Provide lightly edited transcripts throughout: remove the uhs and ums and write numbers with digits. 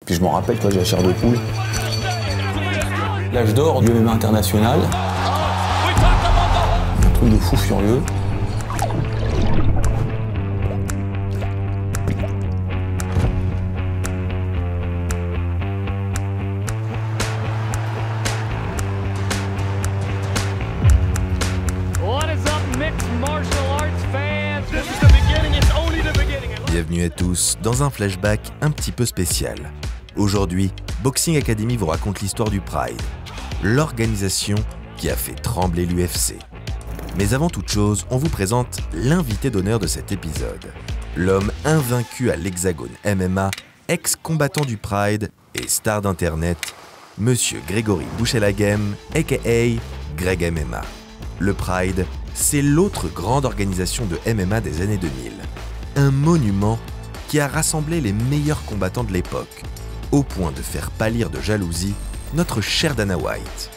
Puis je m'en rappelle quand j'ai la chair de poule. L'âge d'or du MMA international. Un truc de fou furieux. Bienvenue à tous dans un flashback un petit peu spécial. Aujourd'hui, Boxing Academy vous raconte l'histoire du Pride, l'organisation qui a fait trembler l'UFC. Mais avant toute chose, on vous présente l'invité d'honneur de cet épisode. L'homme invaincu à l'Hexagone MMA, ex-combattant du Pride et star d'internet, Monsieur Grégory Bouchelaghem, a.k.a. Greg MMA. Le Pride, c'est l'autre grande organisation de MMA des années 2000. Un monument qui a rassemblé les meilleurs combattants de l'époque, au point de faire pâlir de jalousie notre chère Dana White.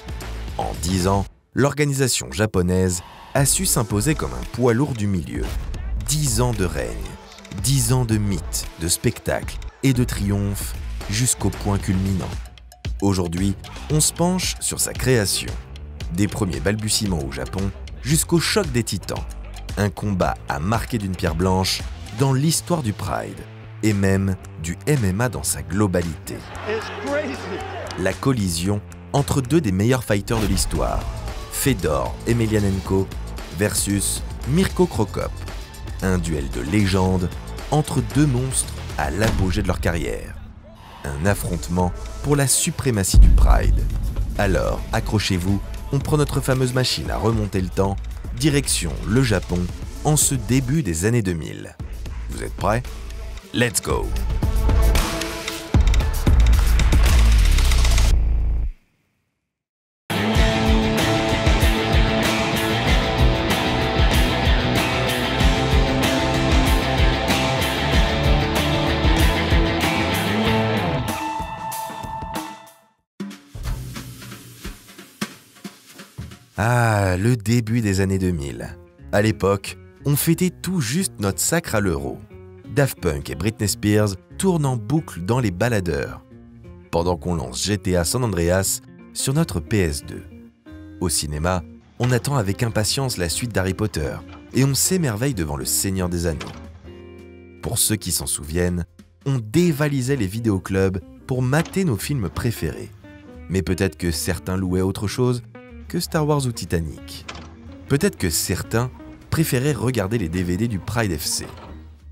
En 10 ans, l'organisation japonaise a su s'imposer comme un poids lourd du milieu. 10 ans de règne, 10 ans de mythes, de spectacles et de triomphes jusqu'au point culminant. Aujourd'hui, on se penche sur sa création. Des premiers balbutiements au Japon jusqu'au choc des titans. Un combat à marquer d'une pierre blanche dans l'histoire du Pride et même du MMA dans sa globalité. La collision entre deux des meilleurs fighters de l'histoire, Fedor Emelianenko versus Mirko Cro Cop. Un duel de légende entre deux monstres à l'apogée de leur carrière. Un affrontement pour la suprématie du Pride. Alors, accrochez-vous, on prend notre fameuse machine à remonter le temps, direction le Japon, en ce début des années 2000. Vous êtes prêts? Let's go! Ah, le début des années 2000. À l'époque, on fêtait tout juste notre sacre à l'euro. Daft Punk et Britney Spears tournent en boucle dans les baladeurs, pendant qu'on lance GTA San Andreas sur notre PS2. Au cinéma, on attend avec impatience la suite d'Harry Potter et on s'émerveille devant le Seigneur des Anneaux. Pour ceux qui s'en souviennent, on dévalisait les vidéoclubs pour mater nos films préférés. Mais peut-être que certains louaient autre chose que Star Wars ou Titanic. Peut-être que certains préféraient regarder les DVD du Pride FC.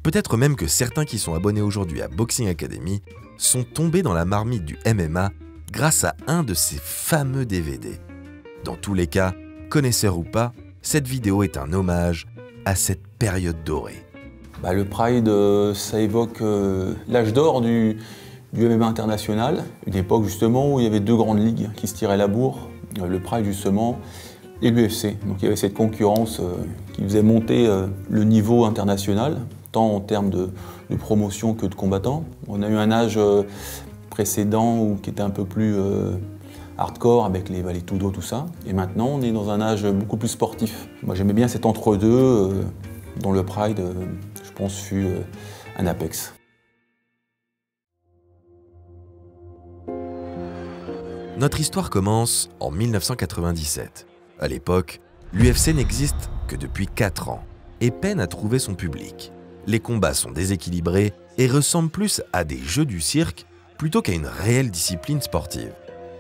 Peut-être même que certains qui sont abonnés aujourd'hui à Boxing Academy sont tombés dans la marmite du MMA grâce à un de ces fameux DVD. Dans tous les cas, connaisseurs ou pas, cette vidéo est un hommage à cette période dorée. Le Pride, ça évoque l'âge d'or du MMA international, une époque justement où il y avait deux grandes ligues qui se tiraient la bourre, le Pride justement et l'UFC. Donc il y avait cette concurrence qui faisait monter le niveau international, tant en termes de promotion que de combattants. On a eu un âge précédent qui était un peu plus hardcore avec les Vale Tudo, tout ça. Et maintenant, on est dans un âge beaucoup plus sportif. Moi, j'aimais bien cet entre-deux dont le Pride, je pense, fut un apex. Notre histoire commence en 1997. À l'époque, l'UFC n'existe que depuis 4 ans et peine à trouver son public. Les combats sont déséquilibrés et ressemblent plus à des jeux du cirque plutôt qu'à une réelle discipline sportive.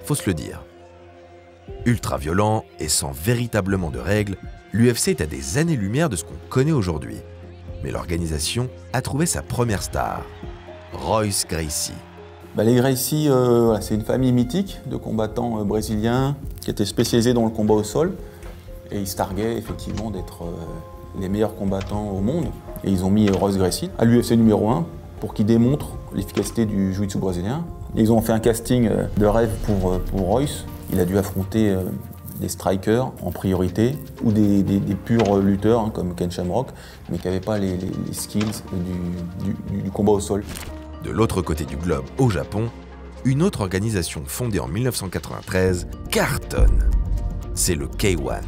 Faut se le dire. Ultra violent et sans véritablement de règles, l'UFC est à des années-lumière de ce qu'on connaît aujourd'hui. Mais l'organisation a trouvé sa première star, Royce Gracie. Les Gracie, c'est une famille mythique de combattants brésiliens qui étaient spécialisés dans le combat au sol. Et ils se targuaient effectivement d'être les meilleurs combattants au monde. Et ils ont mis Royce Gracie à l'UFC numéro 1 pour qu'il démontre l'efficacité du jiu-jitsu brésilien. Et ils ont fait un casting de rêve pour Royce. Il a dû affronter des strikers en priorité ou des purs lutteurs comme Ken Shamrock, mais qui n'avaient pas les skills du combat au sol. De l'autre côté du globe, au Japon, une autre organisation fondée en 1993 cartonne. C'est le K1.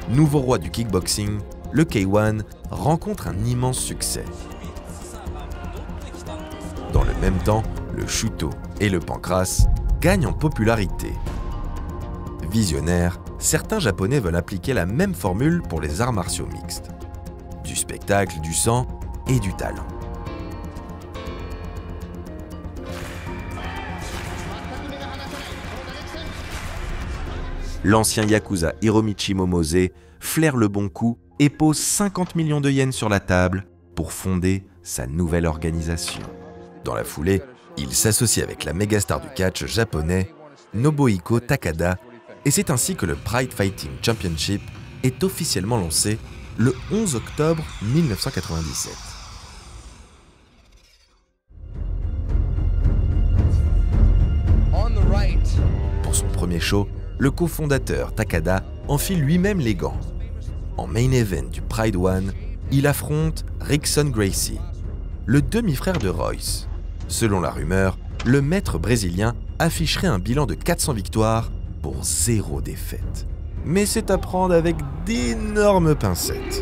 Nouveau roi du kickboxing, le K1 rencontre un immense succès. Dans le le même temps, le Shooto et le Pancrace gagnent en popularité. Visionnaires, certains Japonais veulent appliquer la même formule pour les arts martiaux mixtes. Du spectacle, du sang et du talent. L'ancien Yakuza Hiromichi Momose flaire le bon coup et pose 50 millions de yens sur la table pour fonder sa nouvelle organisation. Dans la foulée, il s'associe avec la mégastar du catch japonais, Nobuhiko Takada, et c'est ainsi que le Pride Fighting Championship est officiellement lancé le 11 octobre 1997. Pour son premier show, le cofondateur Takada enfile lui-même les gants. En main event du Pride One, il affronte Rickson Gracie, le demi-frère de Royce. Selon la rumeur, le maître brésilien afficherait un bilan de 400 victoires pour 0 défaite. Mais c'est à prendre avec d'énormes pincettes.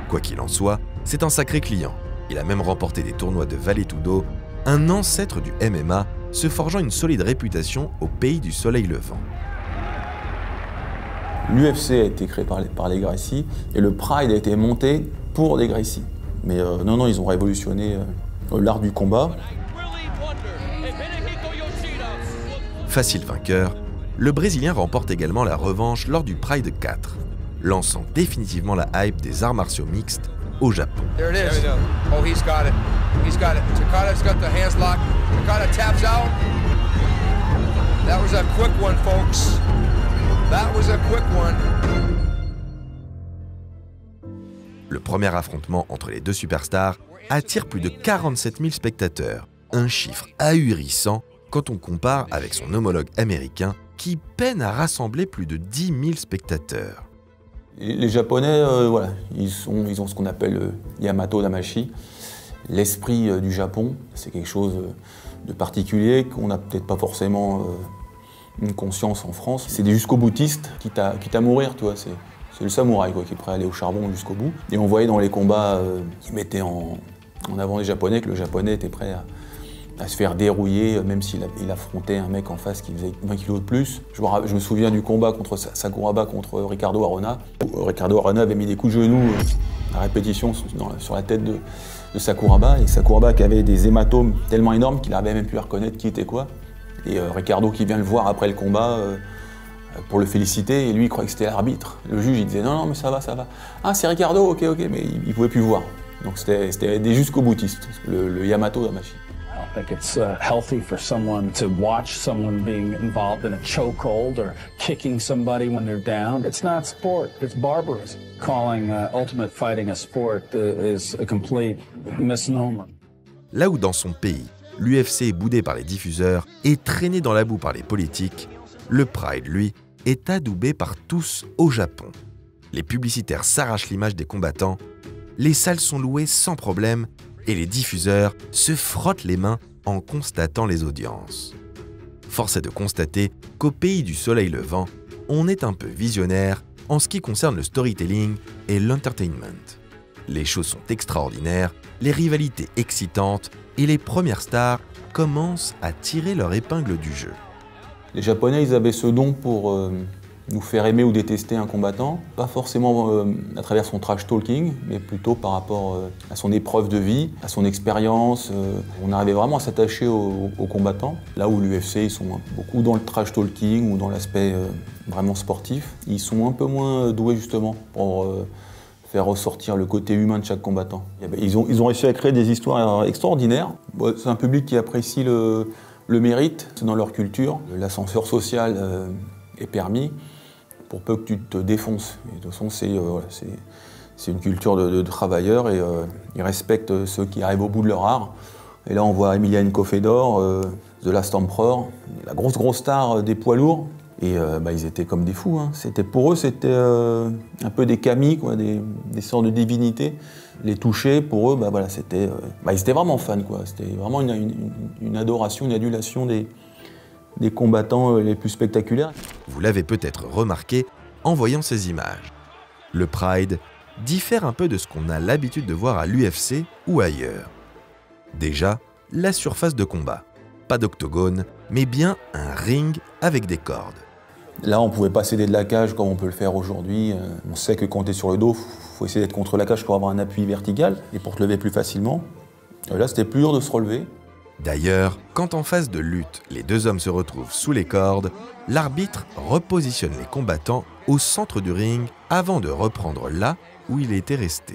Quoi qu'il en soit, c'est un sacré client. Il a même remporté des tournois de Vale Tudo, un ancêtre du MMA, se forgeant une solide réputation au pays du soleil levant. L'UFC a été créé par les Gracie et le Pride a été monté pour les Gracie. Mais non, ils ont révolutionné l'art du combat. Facile vainqueur, le Brésilien remporte également la revanche lors du Pride 4, lançant définitivement la hype des arts martiaux mixtes au Japon. Takada's got the hands locked. Takada taps out. That was a quick one, folks. That was a quick one. Le premier affrontement entre les deux superstars attire plus de 47 000 spectateurs, un chiffre ahurissant quand on compare avec son homologue américain qui peine à rassembler plus de 10 000 spectateurs. Les Japonais, voilà, ils ont ce qu'on appelle Yamato Damashi. L'esprit du Japon, c'est quelque chose de particulier qu'on n'a peut-être pas forcément une conscience en France. C'est des jusqu'au-boutistes quitte à mourir, tu vois. C'est le samouraï quoi, qui est prêt à aller au charbon jusqu'au bout. Et on voyait dans les combats qui mettaient en avant les Japonais que le Japonais était prêt à se faire dérouiller, même s'il affrontait un mec en face qui faisait 20 kilos de plus. Je me souviens du combat contre Sakuraba contre Ricardo Arona. Ricardo Arona avait mis des coups de genoux à répétition sur la tête de Sakuraba, et Sakuraba qui avait des hématomes tellement énormes qu'il n'arrivait même plus à reconnaître qui était quoi. Et Ricardo qui vient le voir après le combat pour le féliciter, et lui il croyait que c'était l'arbitre. Le juge il disait non mais ça va. Ah c'est Ricardo, ok, mais il pouvait plus voir. Donc c'était des jusqu'au-boutistes, le Yamato Damashi. I think it's healthy for someone to watch someone being involved in a chokehold or kicking somebody when they're down. It's not sport, it's barbarism. Calling ultimate fighting a sport is a complete misnomer. Là où dans son pays, l'UFC est boudé par les diffuseurs et traîné dans la boue par les politiques, le Pride, lui, est adoubé par tous au Japon. Les publicitaires s'arrachent l'image des combattants, les salles sont louées sans problème et les diffuseurs se frottent les mains en constatant les audiences. Force est de constater qu'au pays du soleil levant, on est un peu visionnaire en ce qui concerne le storytelling et l'entertainment. Les shows sont extraordinaires, les rivalités excitantes et les premières stars commencent à tirer leur épingle du jeu. Les Japonais, ils avaient ce don pour nous faire aimer ou détester un combattant, pas forcément à travers son trash talking, mais plutôt par rapport à son épreuve de vie, à son expérience. On arrivait vraiment à s'attacher aux combattants. Là où l'UFC, ils sont beaucoup dans le trash talking ou dans l'aspect vraiment sportif, ils sont un peu moins doués justement pour faire ressortir le côté humain de chaque combattant. Ils ont réussi à créer des histoires extraordinaires. C'est un public qui apprécie le mérite, c'est dans leur culture. L'ascenseur social est permis pour peu que tu te défonces. Et de toute façon, c'est une culture de travailleurs et ils respectent ceux qui arrivent au bout de leur art. Et là, on voit Emelianenko Fedor, The Last Emperor, la grosse star des poids lourds. Et ils étaient comme des fous. Hein. Pour eux, c'était un peu des kami, quoi, des sortes de divinités. Les toucher, pour eux, ils étaient vraiment fans. C'était vraiment une adoration, une adulation des combattants les plus spectaculaires. Vous l'avez peut-être remarqué en voyant ces images. Le Pride diffère un peu de ce qu'on a l'habitude de voir à l'UFC ou ailleurs. Déjà, la surface de combat. Pas d'octogone, mais bien un ring avec des cordes. Là, on ne pouvait pas s'aider de la cage comme on peut le faire aujourd'hui. On sait que quand tu es sur le dos, il faut essayer d'être contre la cage pour avoir un appui vertical et pour te lever plus facilement. Là, c'était plus dur de se relever. D'ailleurs, quand en phase de lutte, les deux hommes se retrouvent sous les cordes, l'arbitre repositionne les combattants au centre du ring avant de reprendre là où il était resté.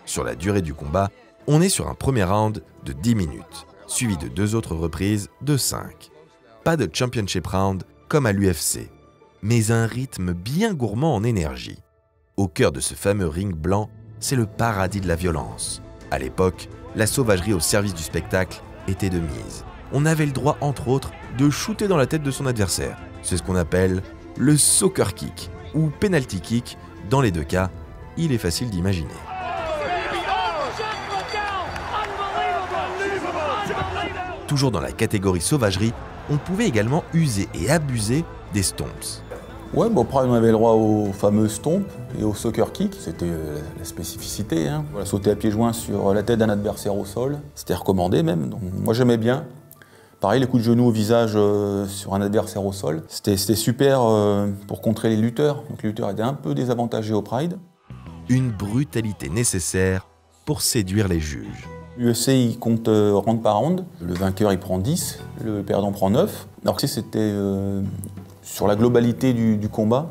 Sur la durée du combat, on est sur un premier round de 10 minutes, suivi de 2 autres reprises de 5. Pas de championship round comme à l'UFC, mais un rythme bien gourmand en énergie. Au cœur de ce fameux ring blanc, c'est le paradis de la violence. À l'époque, la sauvagerie au service du spectacle était de mise. On avait le droit, entre autres, de shooter dans la tête de son adversaire. C'est ce qu'on appelle le soccer kick ou penalty kick. Dans les deux cas, il est facile d'imaginer. Toujours dans la catégorie sauvagerie, on pouvait également user et abuser des stomps. Ouais, bon, après, on avait le droit aux fameux stomps et au soccer kick. C'était la spécificité. Hein. Voilà, sauter à pieds joints sur la tête d'un adversaire au sol. C'était recommandé même. Donc, moi, j'aimais bien. Pareil, les coups de genoux au visage sur un adversaire au sol. C'était super pour contrer les lutteurs. Donc les lutteurs étaient un peu désavantagés au Pride. Une brutalité nécessaire pour séduire les juges. L'UFC, il compte round par round. Le vainqueur, il prend 10. Le perdant prend 9. Alors que c'était sur la globalité du combat.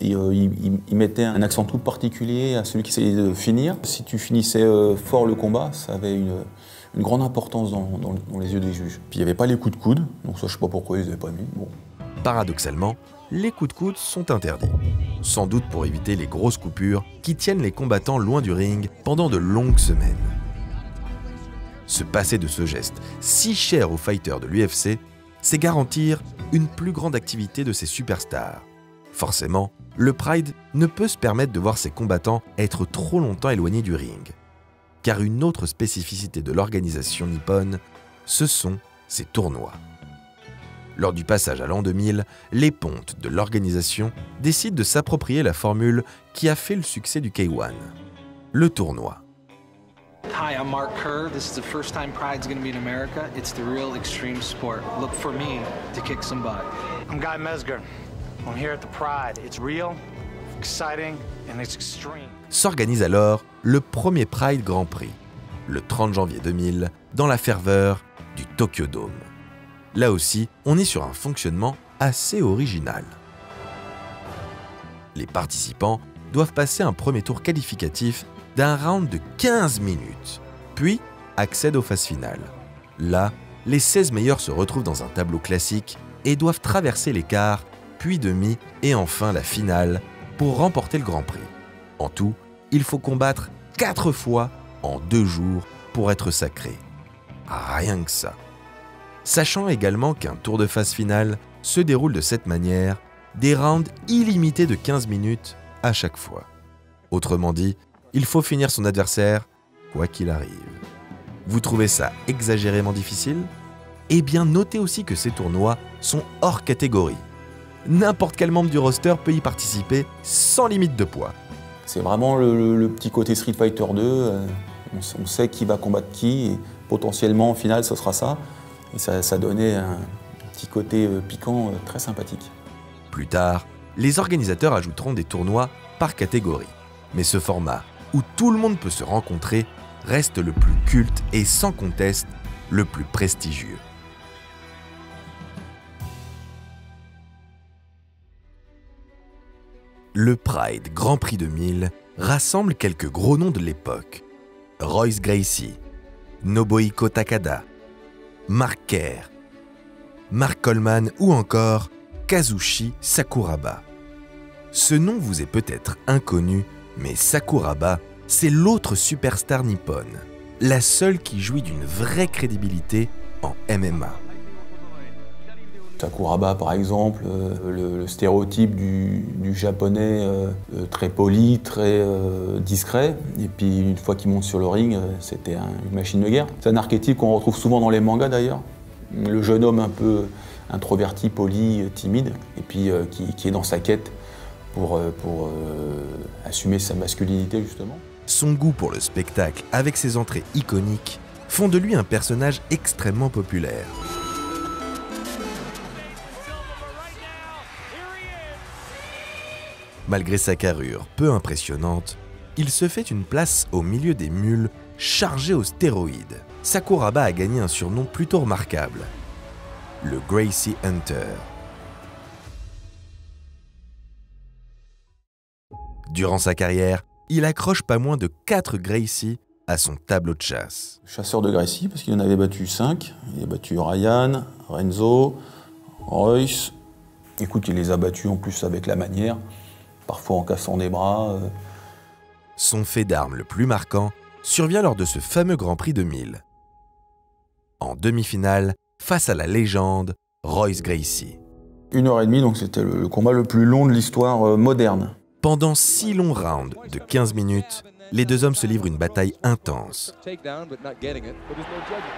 Et il mettait un accent tout particulier à celui qui essayait de finir. Si tu finissais fort le combat, ça avait une grande importance dans les yeux des juges. Puis il n'y avait pas les coups de coude, donc ça je ne sais pas pourquoi ils ne les avaient pas mis. Bon. Paradoxalement, les coups de coude sont interdits. Sans doute pour éviter les grosses coupures qui tiennent les combattants loin du ring pendant de longues semaines. Se passer de ce geste si cher aux fighters de l'UFC, c'est garantir une plus grande activité de ses superstars. Forcément, le Pride ne peut se permettre de voir ses combattants être trop longtemps éloignés du ring. Car une autre spécificité de l'organisation nippone, ce sont ses tournois. Lors du passage à l'an 2000, les pontes de l'organisation décident de s'approprier la formule qui a fait le succès du K1, le tournoi. Hi, I'm Mark Kerr. This is the first time Pride's going to be in America. It's the real extreme sport. Look for me to kick some butt. I'm Guy Mesger. I'm here at the Pride. It's real, exciting, and it's extreme. S'organise alors le premier Pride Grand Prix, le 30 janvier 2000, dans la ferveur du Tokyo Dome. Là aussi, on est sur un fonctionnement assez original. Les participants doivent passer un premier tour qualificatif d'un round de 15 minutes, puis accèdent aux phases finales. Là, les 16 meilleurs se retrouvent dans un tableau classique et doivent traverser les quarts, puis demi et enfin la finale pour remporter le Grand Prix. En tout, il faut combattre 4 fois en 2 jours pour être sacré. Rien que ça. Sachant également qu'un tour de phase finale se déroule de cette manière, des rounds illimités de 15 minutes à chaque fois. Autrement dit, il faut finir son adversaire, quoi qu'il arrive. Vous trouvez ça exagérément difficile ? Eh bien, notez aussi que ces tournois sont hors catégorie. N'importe quel membre du roster peut y participer sans limite de poids. C'est vraiment le petit côté Street Fighter 2. On sait qui va combattre qui, et potentiellement, en finale, ce sera ça. Et ça donnait un petit côté piquant très sympathique. Plus tard, les organisateurs ajouteront des tournois par catégorie. Mais ce format, où tout le monde peut se rencontrer, reste le plus culte et sans conteste, le plus prestigieux. Le Pride Grand Prix 2000 rassemble quelques gros noms de l'époque. Royce Gracie, Nobuhiko Takada, Mark Kerr, Mark Coleman ou encore Kazushi Sakuraba. Ce nom vous est peut-être inconnu, mais Sakuraba, c'est l'autre superstar nippone, la seule qui jouit d'une vraie crédibilité en MMA. Sakuraba, par exemple, le stéréotype du japonais très poli, très discret. Et puis une fois qu'il monte sur le ring, c'était une machine de guerre. C'est un archétype qu'on retrouve souvent dans les mangas d'ailleurs. Le jeune homme un peu introverti, poli, timide, et puis qui est dans sa quête pour assumer sa masculinité justement. Son goût pour le spectacle avec ses entrées iconiques font de lui un personnage extrêmement populaire. Malgré sa carrure peu impressionnante, il se fait une place au milieu des mules chargées aux stéroïdes. Sakuraba a gagné un surnom plutôt remarquable, le Gracie Hunter. Durant sa carrière, il accroche pas moins de 4 Gracie à son tableau de chasse. Chasseur de Gracie, parce qu'il en avait battu 5. Il a battu Ryan, Renzo, Royce. Écoute, il les a battus en plus avec la manière, parfois en cassant des bras. Son fait d'armes le plus marquant survient lors de ce fameux Grand Prix de 1000. En demi-finale, face à la légende Royce Gracie. 1h30, donc c'était le combat le plus long de l'histoire moderne. Pendant 6 longs rounds de 15 minutes, les deux hommes se livrent une bataille intense.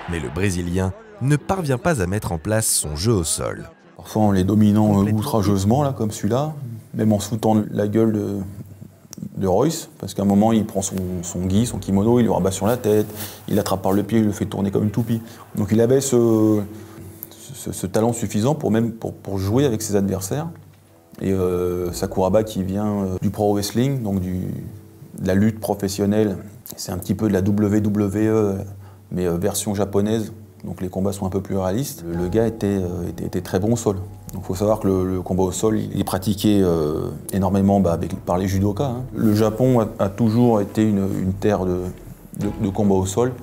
Mais le Brésilien ne parvient pas à mettre en place son jeu au sol. Parfois en les dominant outrageusement, là, comme celui-là, même en se foutant la gueule de Royce, parce qu'à un moment, il prend son gi, son kimono, il lui rabat sur la tête, il l'attrape par le pied, il le fait tourner comme une toupie. Donc il avait ce talent suffisant pour jouer avec ses adversaires. Et Sakuraba, qui vient du pro wrestling, donc de la lutte professionnelle, c'est un petit peu de la WWE, mais version japonaise, donc les combats sont un peu plus réalistes. Le gars était très bon au sol. Donc il faut savoir que le combat au sol, il est pratiqué énormément par les judokas. Hein. Le Japon a toujours été une terre de combat au sol,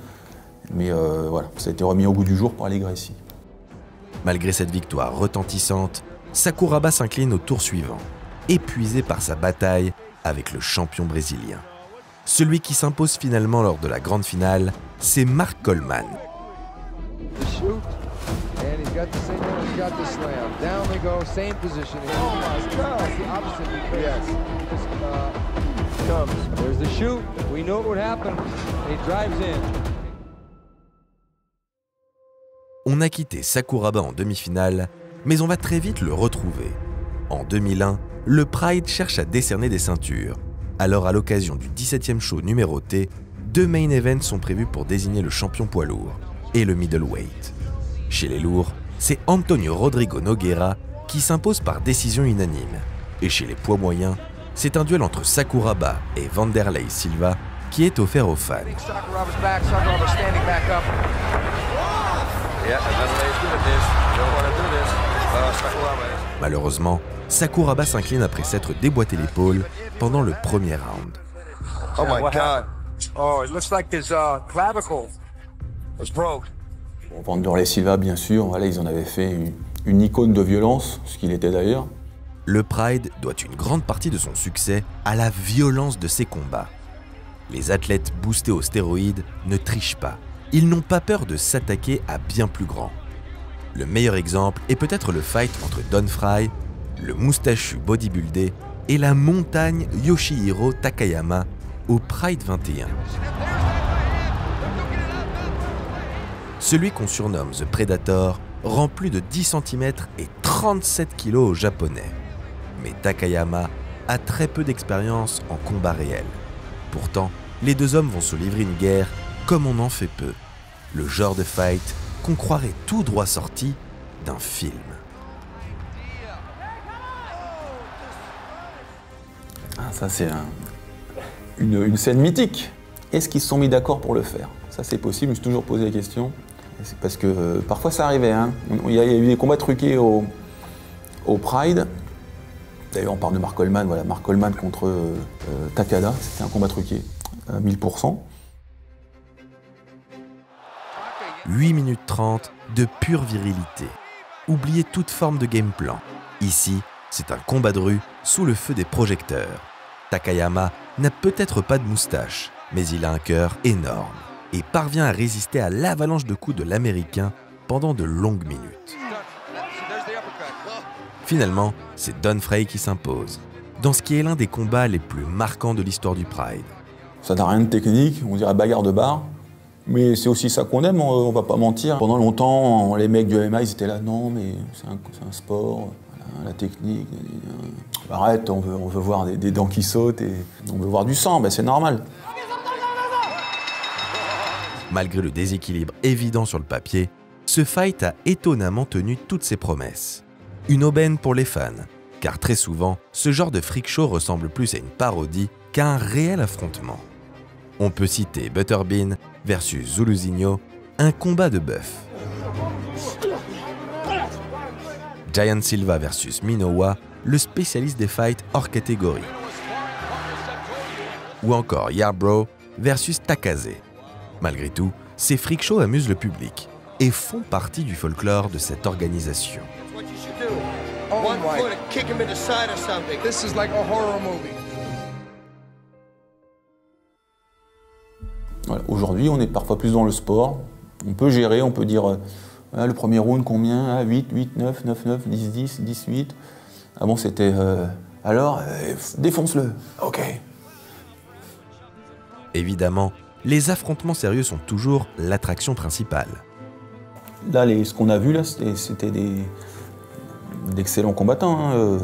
mais voilà, ça a été remis au goût du jour par les Gracie. Malgré cette victoire retentissante, Sakuraba s'incline au tour suivant, épuisé par sa bataille avec le champion brésilien. Celui qui s'impose finalement lors de la grande finale, c'est Mark Coleman. On a quitté Sakuraba en demi-finale, mais on va très vite le retrouver. En 2001, le Pride cherche à décerner des ceintures. Alors à l'occasion du 17e show numéroté, 2 main events sont prévus pour désigner le champion poids lourd et le middleweight. Chez les lourds, c'est Antonio Rodrigo Nogueira qui s'impose par décision unanime. Et chez les poids moyens, c'est un duel entre Sakuraba et Vanderlei Silva qui est offert aux fans. Malheureusement, Sakuraba s'incline après s'être déboîté l'épaule pendant le premier round. Oh my God. Oh, it looks like his clavicle was broke. Vanderlei Silva, bien sûr, voilà, ils en avaient fait une icône de violence, ce qu'il était d'ailleurs. Le Pride doit une grande partie de son succès à la violence de ses combats. Les athlètes boostés aux stéroïdes ne trichent pas. Ils n'ont pas peur de s'attaquer à bien plus grand. Le meilleur exemple est peut-être le fight entre Don Frye, le moustachu bodybuildé et la montagne Yoshihiro Takayama au Pride 21. Celui qu'on surnomme The Predator rend plus de 10 cm et 37 kg aux Japonais. Mais Takayama a très peu d'expérience en combat réel. Pourtant, les deux hommes vont se livrer une guerre comme on en fait peu. Le genre de fight qu'on croirait tout droit sorti d'un film. Ah, ça c'est une scène mythique. Est-ce qu'ils se sont mis d'accord pour le faire? Ça c'est possible, je me suis toujours posé la question. C'est parce que parfois ça arrivait. Hein. Il y a eu des combats truqués au Pride. D'ailleurs on parle de Mark Coleman, voilà, Mark Coleman contre Takada, c'était un combat truqué à 1000%. 8 minutes 30 de pure virilité. Oubliez toute forme de game plan. Ici, c'est un combat de rue sous le feu des projecteurs. Takayama n'a peut-être pas de moustache, mais il a un cœur énorme et parvient à résister à l'avalanche de coups de l'Américain pendant de longues minutes. Finalement, c'est Don Frye qui s'impose, dans ce qui est l'un des combats les plus marquants de l'histoire du Pride. Ça n'a rien de technique, on dirait bagarre de bar. Mais c'est aussi ça qu'on aime, on va pas mentir. Pendant longtemps, les mecs du MMA, ils étaient là, non, mais c'est un sport, voilà, la technique. Arrête, on veut voir des dents qui sautent et on veut voir du sang, ben c'est normal. Malgré le déséquilibre évident sur le papier, ce fight a étonnamment tenu toutes ses promesses. Une aubaine pour les fans, car très souvent, ce genre de freak show ressemble plus à une parodie qu'à un réel affrontement. On peut citer Butterbean versus Zuluzinho, un combat de bœuf. Giant Silva versus Minowa, le spécialiste des fights hors catégorie. Ou encore Yarbrough versus Takase. Malgré tout, ces freak shows amusent le public et font partie du folklore de cette organisation. Voilà. Aujourd'hui, on est parfois plus dans le sport. On peut gérer, on peut dire le premier round combien, 8, 8, 9, 9, 9, 10, 10, 10, 8. Ah bon, c'était alors, défonce-le. Ok. Évidemment, les affrontements sérieux sont toujours l'attraction principale. Là, ce qu'on a vu, là, c'était d'excellents combattants. Hein.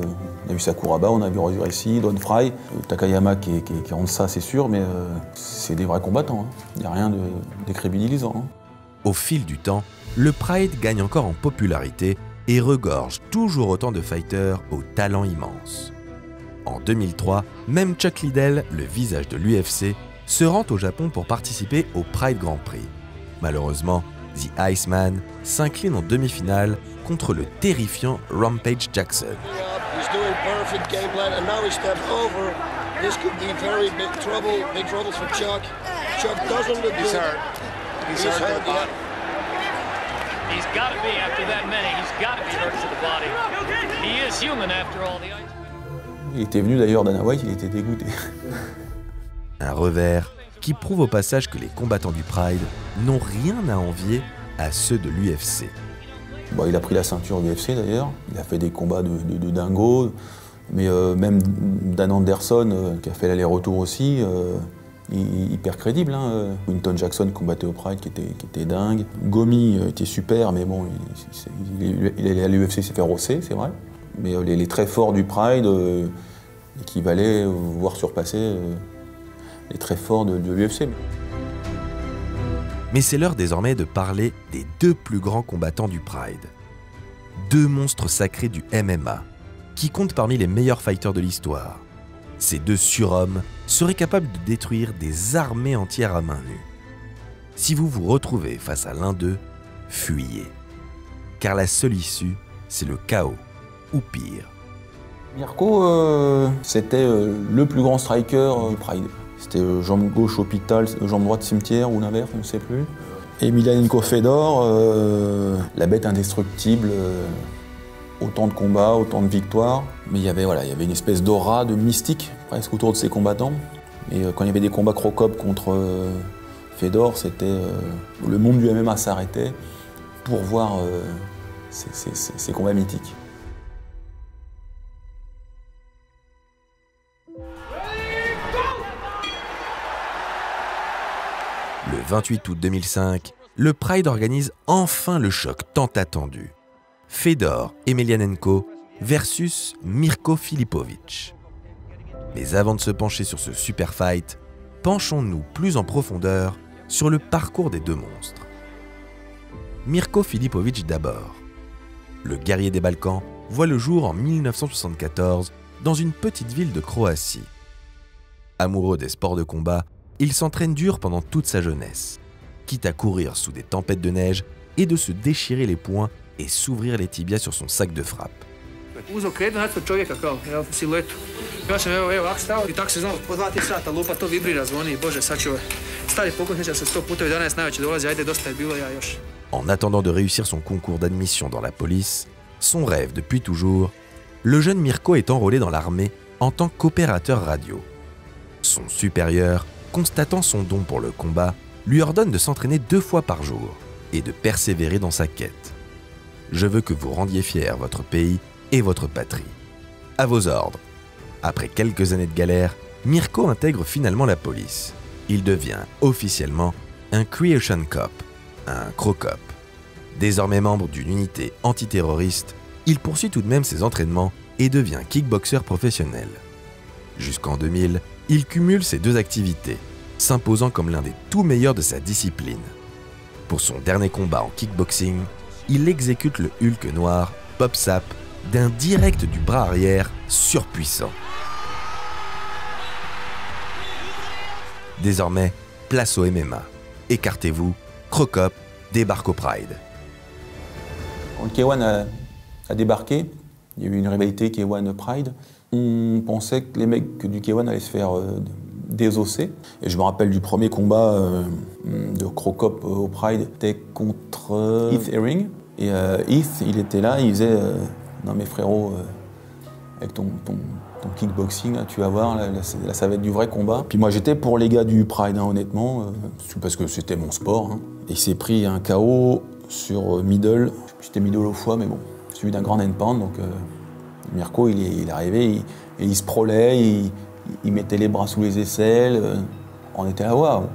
On a vu Sakuraba, on a vu Royce Gracie, Don Fry, Takayama qui rend ça, c'est sûr, mais c'est des vrais combattants. Il n'y a rien de décrédibilisant. Hein. Au fil du temps, le Pride gagne encore en popularité et regorge toujours autant de fighters au talent immense. En 2003, même Chuck Liddell, le visage de l'UFC, se rend au Japon pour participer au Pride Grand Prix. Malheureusement, The Iceman s'incline en demi-finale contre le terrifiant Rampage Jackson. Il était venu d'ailleurs, Dana White, il était dégoûté. Un revers qui prouve au passage que les combattants du Pride n'ont rien à envier à ceux de l'UFC. Bon, il a pris la ceinture UFC d'ailleurs, il a fait des combats de dingo, mais même Dan Anderson, qui a fait l'aller-retour aussi, hyper crédible. Hein. Winton Jackson combattait au Pride, qui était dingue. Gomi était super, mais bon, il est à l'UFC, il s'est fait rosser, c'est vrai. Mais les très forts du Pride équivalaient, voire surpassaient les très forts de l'UFC. Mais c'est l'heure désormais de parler des deux plus grands combattants du Pride. Deux monstres sacrés du MMA, qui comptent parmi les meilleurs fighters de l'histoire. Ces deux surhommes seraient capables de détruire des armées entières à main nue. Si vous vous retrouvez face à l'un d'eux, fuyez. Car la seule issue, c'est le chaos, ou pire. Mirko, c'était le plus grand striker du Pride. C'était jambe gauche hôpital, jambe droite cimetière ou l'inverse, on ne sait plus. Emelianenko Fedor, la bête indestructible, autant de combats, autant de victoires. Mais il y avait une espèce d'aura, de mystique presque autour de ces combattants. Et quand il y avait des combats Crocop contre Fedor, c'était le monde du MMA s'arrêtait pour voir ces combats mythiques. Le 28 août 2005, le Pride organise enfin le choc tant attendu. Fedor Emelianenko versus Mirko Filipović. Mais avant de se pencher sur ce super fight, penchons-nous plus en profondeur sur le parcours des deux monstres. Mirko Filipović d'abord. Le guerrier des Balkans voit le jour en 1974 dans une petite ville de Croatie. Amoureux des sports de combat, il s'entraîne dur pendant toute sa jeunesse, quitte à courir sous des tempêtes de neige et de se déchirer les poings et s'ouvrir les tibias sur son sac de frappe. En attendant de réussir son concours d'admission dans la police, son rêve depuis toujours, le jeune Mirko est enrôlé dans l'armée en tant qu'opérateur radio. Son supérieur, constatant son don pour le combat, lui ordonne de s'entraîner 2 fois par jour et de persévérer dans sa quête. Je veux que vous rendiez fier votre pays et votre patrie. À vos ordres. Après quelques années de galère, Mirko intègre finalement la police. Il devient officiellement un Creation Cop, un Crocop. Désormais membre d'une unité antiterroriste, il poursuit tout de même ses entraînements et devient kickboxer professionnel. Jusqu'en 2000, il cumule ces deux activités, s'imposant comme l'un des tout meilleurs de sa discipline. Pour son dernier combat en kickboxing, il exécute le Hulk noir, Bob Sapp, d'un direct du bras arrière surpuissant. Désormais, place au MMA. Écartez-vous, Cro Cop débarque au Pride. Quand le K1 a débarqué, il y a eu une rivalité K1-Pride. On pensait que les mecs du K1 allaient se faire désosser. Et je me rappelle du premier combat de Cro Cop au Pride, c'était contre Heath Herring. Et Heath, il était là, il disait non mais frérot, avec ton kickboxing, là, tu vas voir, là, ça va être du vrai combat. Puis moi j'étais pour les gars du Pride, hein, honnêtement, parce que c'était mon sport. Hein. Et il s'est pris un KO sur middle. J'étais middle au foie, mais bon, suivi d'un grand end pound. Donc Mirko, il est arrivé, il se prolait, il mettait les bras sous les aisselles. On était là, waouh,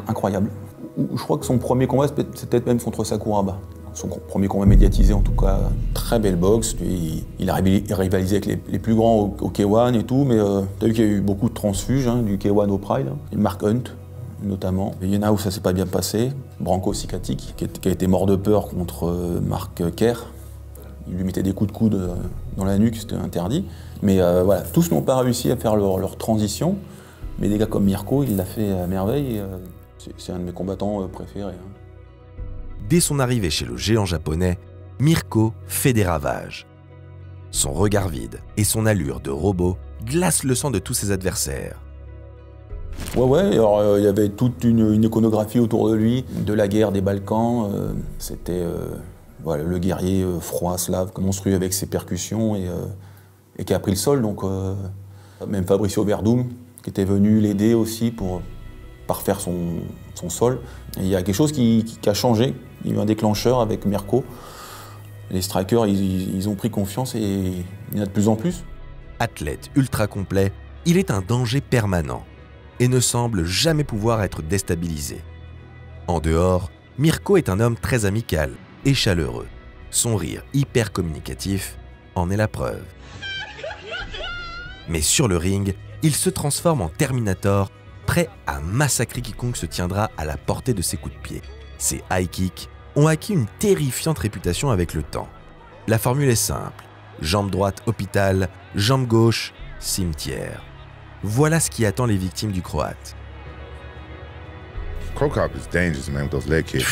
incroyable. Je crois que son premier combat, c'était peut-être même contre Sakuraba. Son premier combat médiatisé, en tout cas, très belle boxe. Il a rivalisé avec les plus grands au K1 et tout, mais t'as vu qu'il y a eu beaucoup de transfuges hein, du K1 au Pride. Et Mark Hunt, notamment. Il y en a où ça s'est pas bien passé. Branko Sikatic, qui a été mort de peur contre Mark Kerr. Il lui mettait des coups de coude dans la nuque, c'était interdit. Mais voilà, tous n'ont pas réussi à faire leur transition. Mais des gars comme Mirko, il l'a fait à merveille. C'est un de mes combattants préférés. Hein. Dès son arrivée chez le géant japonais, Mirko fait des ravages. Son regard vide et son allure de robot glacent le sang de tous ses adversaires. Ouais, alors il y avait toute une iconographie autour de lui, de la guerre des Balkans. C'était voilà, le guerrier froid, slave, monstrueux avec ses percussions et qui a pris le sol. Donc, même Fabricio Verdum, qui était venu l'aider aussi pour parfaire son sol. Et il y a quelque chose qui a changé. Il y a eu un déclencheur avec Mirko. Les strikers, ils ont pris confiance et il y en a de plus en plus. Athlète ultra complet, il est un danger permanent et ne semble jamais pouvoir être déstabilisé. En dehors, Mirko est un homme très amical et chaleureux. Son rire hyper communicatif en est la preuve. Mais sur le ring, il se transforme en Terminator, prêt à massacrer quiconque se tiendra à la portée de ses coups de pied. Ses high kicks ont acquis une terrifiante réputation avec le temps. La formule est simple, jambe droite hôpital, jambe gauche cimetière. Voilà ce qui attend les victimes du Croate. Cro Cop is dangerous, man, with those leg kicks,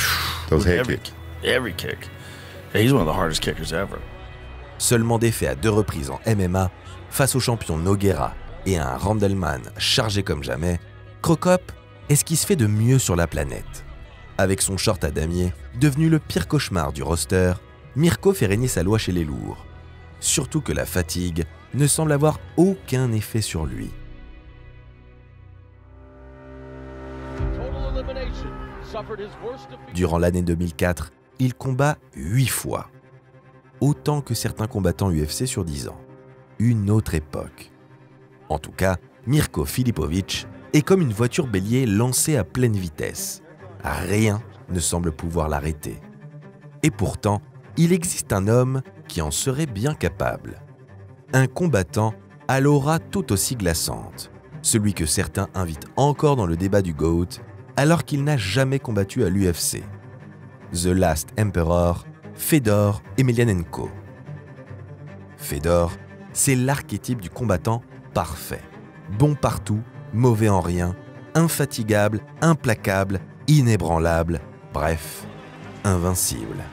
those head kicks. Every kick. He's one of the hardest kickers ever. Seulement défait à 2 reprises en MMA, face au champion Nogueira et à un Randleman chargé comme jamais, Cro Cop est ce qui se fait de mieux sur la planète. Avec son short à damier, devenu le pire cauchemar du roster, Mirko fait régner sa loi chez les lourds. Surtout que la fatigue ne semble avoir aucun effet sur lui. Durant l'année 2004, il combat 8 fois. Autant que certains combattants UFC sur 10 ans. Une autre époque. En tout cas, Mirko Filipovic est comme une voiture bélier lancée à pleine vitesse. Rien ne semble pouvoir l'arrêter. Et pourtant, il existe un homme qui en serait bien capable. Un combattant à l'aura tout aussi glaçante. Celui que certains invitent encore dans le débat du GOAT, alors qu'il n'a jamais combattu à l'UFC. The Last Emperor, Fedor Emelianenko. Fedor, c'est l'archétype du combattant parfait. Bon partout, mauvais en rien, infatigable, implacable, inébranlable, bref, invincible.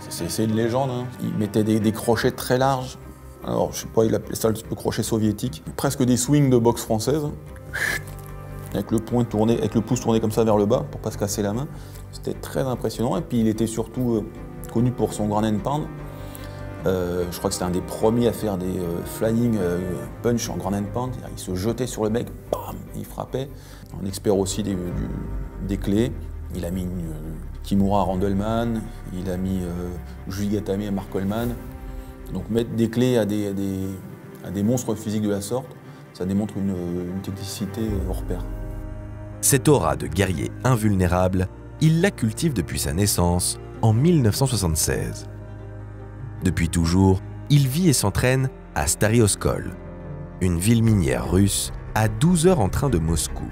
C'est une légende, hein. Il mettait des crochets très larges. Alors, je sais pas, il appelait ça le crochet soviétique. Presque des swings de boxe française. Avec le pouce tourné comme ça vers le bas pour pas se casser la main. C'était très impressionnant. Et puis il était surtout connu pour son grand end pound. Je crois que c'était un des premiers à faire des flying punch en grand end pound. Il se jetait sur le mec, bam, il frappait. Un expert aussi des clés. Il a mis Kimura à Randleman, il a mis Julie Gatame à Mark Coleman. Donc mettre des clés à des monstres physiques de la sorte, ça démontre une technicité hors pair. Cette aura de guerrier invulnérable, il la cultive depuis sa naissance en 1976. Depuis toujours, il vit et s'entraîne à Stary Oskol, une ville minière russe à 12 heures en train de Moscou.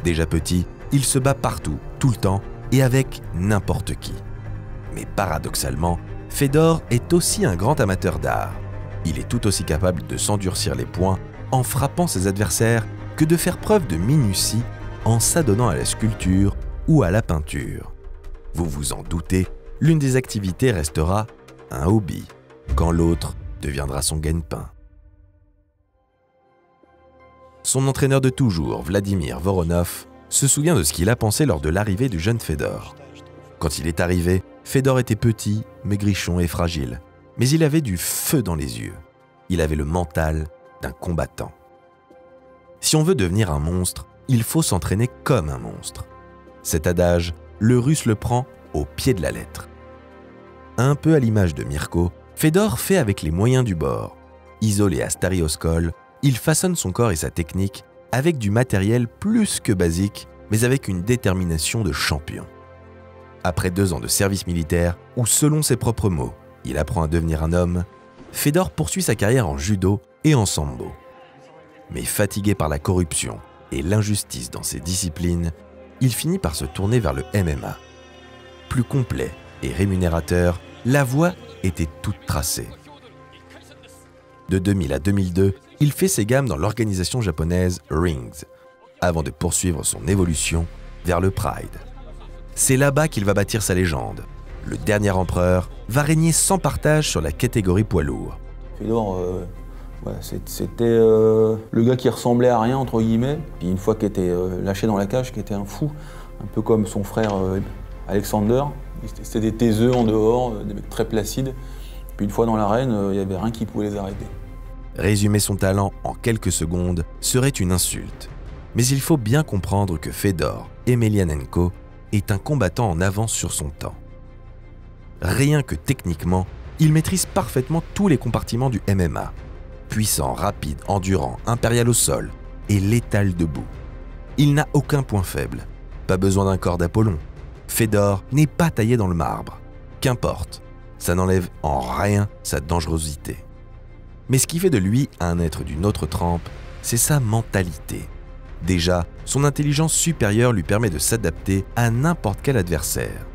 Déjà petit, il se bat partout, tout le temps et avec n'importe qui. Mais paradoxalement, Fedor est aussi un grand amateur d'art. Il est tout aussi capable de s'endurcir les poings en frappant ses adversaires que de faire preuve de minutie en s'adonnant à la sculpture ou à la peinture. Vous vous en doutez, l'une des activités restera un hobby, quand l'autre deviendra son gagne-pain. Son entraîneur de toujours, Vladimir Voronov, se souvient de ce qu'il a pensé lors de l'arrivée du jeune Fedor. Quand il est arrivé, Fedor était petit, maigrichon et fragile, mais il avait du feu dans les yeux. Il avait le mental d'un combattant. Si on veut devenir un monstre, il faut s'entraîner comme un monstre. Cet adage, le Russe le prend au pied de la lettre. Un peu à l'image de Mirko, Fedor fait avec les moyens du bord. Isolé à Starioscol, il façonne son corps et sa technique avec du matériel plus que basique, mais avec une détermination de champion. Après 2 ans de service militaire, où selon ses propres mots, il apprend à devenir un homme, Fedor poursuit sa carrière en judo et en sambo. Mais fatigué par la corruption et l'injustice dans ses disciplines, il finit par se tourner vers le MMA. Plus complet et rémunérateur, la voie était toute tracée. De 2000 à 2002, il fait ses gammes dans l'organisation japonaise Rings, avant de poursuivre son évolution vers le Pride. C'est là-bas qu'il va bâtir sa légende. Le dernier empereur va régner sans partage sur la catégorie poids lourd. Fedor, c'était le gars qui ressemblait à rien, entre guillemets. Puis une fois qu'il était lâché dans la cage, qui était un fou, un peu comme son frère Alexander. C'était des taiseux en dehors, des mecs très placides. Puis une fois dans l'arène, il n'y avait rien qui pouvait les arrêter. Résumer son talent en quelques secondes serait une insulte. Mais il faut bien comprendre que Fedor Emelianenko est un combattant en avance sur son temps. Rien que techniquement, il maîtrise parfaitement tous les compartiments du MMA. Puissant, rapide, endurant, impérial au sol et létal debout. Il n'a aucun point faible. Pas besoin d'un corps d'Apollon. Fedor n'est pas taillé dans le marbre. Qu'importe, ça n'enlève en rien sa dangerosité. Mais ce qui fait de lui un être d'une autre trempe, c'est sa mentalité. Déjà, son intelligence supérieure lui permet de s'adapter à n'importe quel adversaire,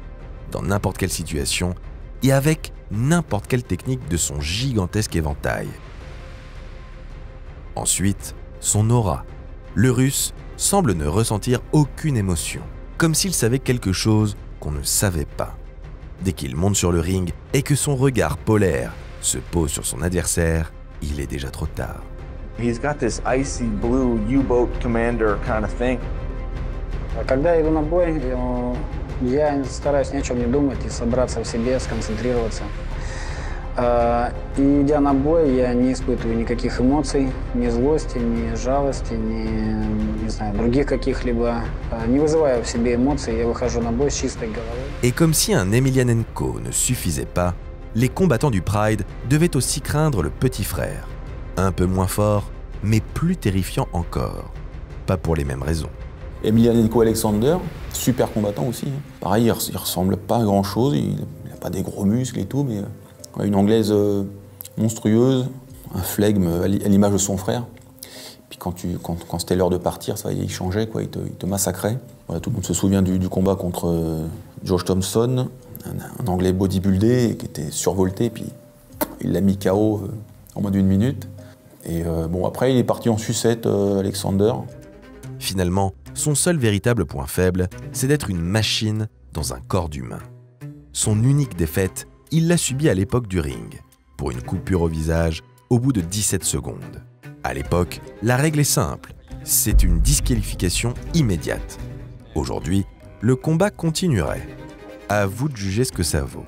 dans n'importe quelle situation et avec n'importe quelle technique de son gigantesque éventail. Ensuite, son aura. Le Russe semble ne ressentir aucune émotion, comme s'il savait quelque chose qu'on ne savait pas. Dès qu'il monte sur le ring et que son regard polaire se pose sur son adversaire, il est déjà trop tard. He's got this icy blue U-boat commander kind of thing. Когда я иду на бой, я стараюсь ни о чем не думать и собраться в себе, сконцентрироваться. И идя на бой, я не испытываю никаких эмоций, ни злости, ни жалости, ни знаю, других каких-либо. Не вызываю в себе эмоций, я выхожу на бой с чистой головой. Et comme si un Emelianenko ne suffisait pas, les combattants du Pride devaient aussi craindre le petit frère. Un peu moins fort, mais plus terrifiant encore. Pas pour les mêmes raisons. Emelianenko Alexander, super combattant aussi. Pareil, il ressemble pas à grand chose, il n'a pas des gros muscles et tout, mais une anglaise monstrueuse, un flegme à l'image de son frère. Puis quand c'était l'heure de partir, ça, il changeait, quoi, il te massacrait. Voilà, tout le monde se souvient du combat contre Josh Thompson, un anglais bodybuildé qui était survolté, puis il l'a mis KO en moins d'1 minute. Et bon, après, il est parti en sucette, Alexander. Finalement, son seul véritable point faible, c'est d'être une machine dans un corps d'humain. Son unique défaite, il l'a subie à l'époque du ring, pour une coupure au visage au bout de 17 secondes. À l'époque, la règle est simple, c'est une disqualification immédiate. Aujourd'hui, le combat continuerait. À vous de juger ce que ça vaut.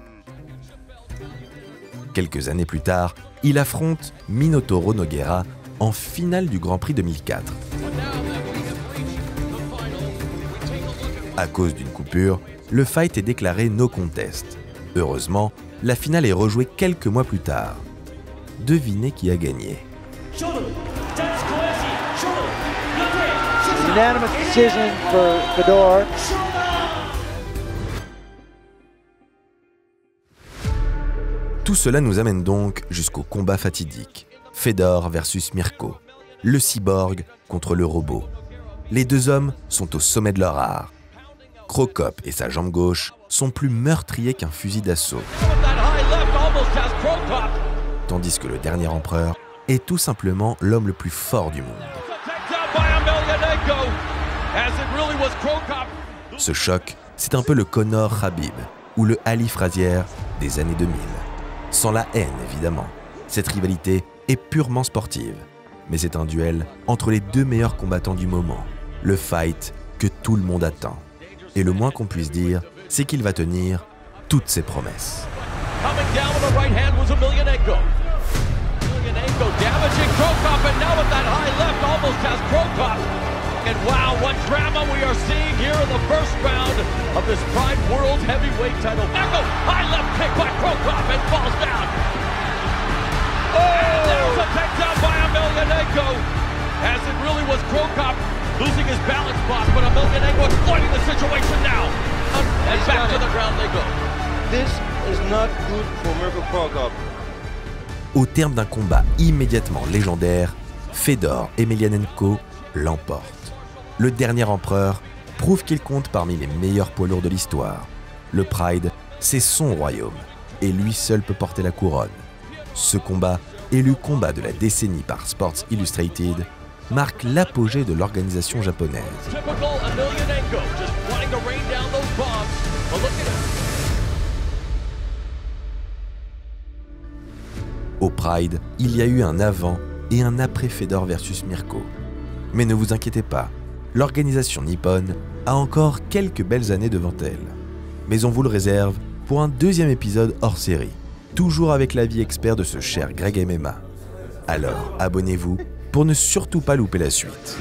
Quelques années plus tard, il affronte Minotauro Nogueira en finale du Grand Prix 2004. À cause d'une coupure, le fight est déclaré no contest. Heureusement, la finale est rejouée quelques mois plus tard. Devinez qui a gagné. Unanimous decision for Fedor. Tout cela nous amène donc jusqu'au combat fatidique. Fedor versus Mirko. Le cyborg contre le robot. Les deux hommes sont au sommet de leur art. Cro Cop et sa jambe gauche sont plus meurtriers qu'un fusil d'assaut. Tandis que le dernier empereur est tout simplement l'homme le plus fort du monde. Ce choc, c'est un peu le Conor Khabib ou le Ali Frazier des années 2000. Sans la haine, évidemment. Cette rivalité est purement sportive. Mais c'est un duel entre les deux meilleurs combattants du moment. Le fight que tout le monde attend. Et le moins qu'on puisse dire, c'est qu'il va tenir toutes ses promesses. And wow, what drama we are seeing here in the first round of this Pride World Heavyweight title. Echo, high left kick by Cro Cop and falls down. Oh! And there's a takedown by Emelianenko. As it really was Cro Cop losing his balance spot, but Emelianenko exploiting the situation now. And back to the ground they go. This is not good for Mirko Cro Cop. Au terme d'un combat immédiatement légendaire, Fedor Emelianenko l'emporte. Le dernier empereur prouve qu'il compte parmi les meilleurs poids lourds de l'histoire. Le Pride, c'est son royaume, et lui seul peut porter la couronne. Ce combat, élu combat de la décennie par Sports Illustrated, marque l'apogée de l'organisation japonaise. Au Pride, il y a eu un avant et un après Fedor versus Mirko. Mais ne vous inquiétez pas, l'organisation nippone a encore quelques belles années devant elle. Mais on vous le réserve pour un deuxième épisode hors série, toujours avec l'avis expert de ce cher Greg MMA. Alors abonnez-vous pour ne surtout pas louper la suite.